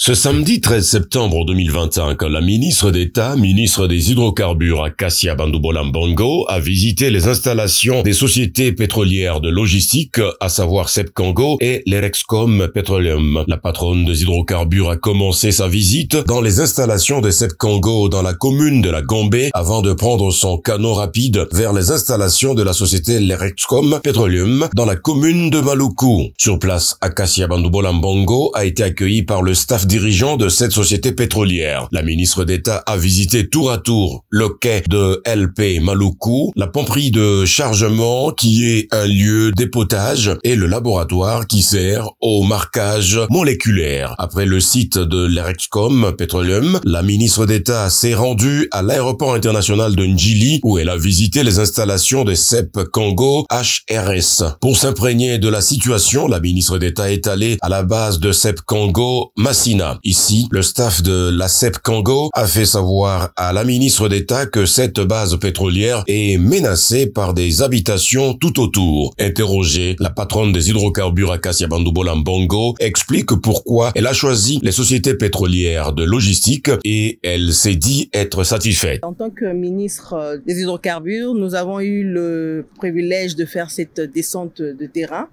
Ce samedi 13 septembre 2025, la ministre d'État, ministre des Hydrocarbures Acacia Bandoubolam Bongo, a visité les installations des sociétés pétrolières de logistique, à savoir Sepcongo et l'Erexcom Petroleum. La patronne des hydrocarbures a commencé sa visite dans les installations de Sepcongo dans la commune de la Gombe avant de prendre son canot rapide vers les installations de la société l'Erexcom Petroleum dans la commune de Maluku. Sur place, Acacia Bandoubolam Bongo a été accueilli par le staff dirigeant de cette société pétrolière. La ministre d'État a visité tour à tour le quai de LP Maluku, la pomperie de chargement qui est un lieu d'épotage et le laboratoire qui sert au marquage moléculaire. Après le site de l'Erexcom Petroleum, la ministre d'État s'est rendue à l'aéroport international de Njili où elle a visité les installations de Sepcongo HRS. Pour s'imprégner de la situation, la ministre d'État est allée à la base de Sepcongo Massina. Ici, le staff de la Sepcongo a fait savoir à la ministre d'État que cette base pétrolière est menacée par des habitations tout autour. Interrogée, la patronne des hydrocarbures Acacia Bandoubolam Bongo explique pourquoi elle a choisi les sociétés pétrolières de logistique et elle s'est dit être satisfaite. En tant que ministre des hydrocarbures, nous avons eu le privilège de faire cette descente de terrain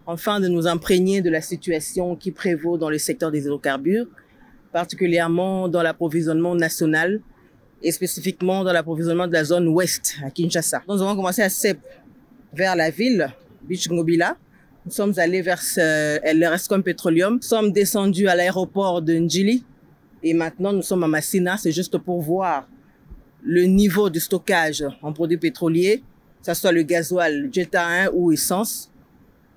afin de nous imprégner de la situation qui prévaut dans le secteur des hydrocarbures, particulièrement dans l'approvisionnement national et spécifiquement dans l'approvisionnement de la zone ouest à Kinshasa. Nous avons commencé à Sep, vers la ville, Bichngobila. Nous sommes allés vers l'Erexcom Petroleum. Nous sommes descendus à l'aéroport de Njili et maintenant nous sommes à Massina. C'est juste pour voir le niveau de stockage en produits pétroliers, que ce soit le gasoil, Jet A1 ou essence,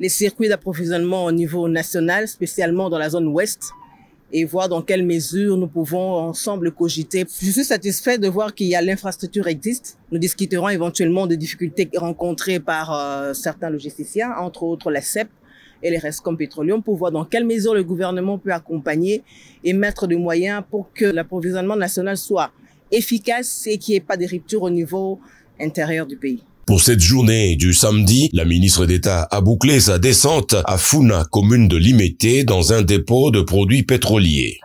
les circuits d'approvisionnement au niveau national, spécialement dans la zone ouest, et voir dans quelle mesure nous pouvons ensemble cogiter. Je suis satisfait de voir qu'il y a l'infrastructure existe. Nous discuterons éventuellement des difficultés rencontrées par certains logisticiens, entre autres la CEP et l'Erexcom Petroleum, pour voir dans quelle mesure le gouvernement peut accompagner et mettre des moyens pour que l'approvisionnement national soit efficace et qu'il n'y ait pas de rupture au niveau intérieur du pays. Pour cette journée du samedi, la ministre d'État a bouclé sa descente à Funa, commune de Limete, dans un dépôt de produits pétroliers.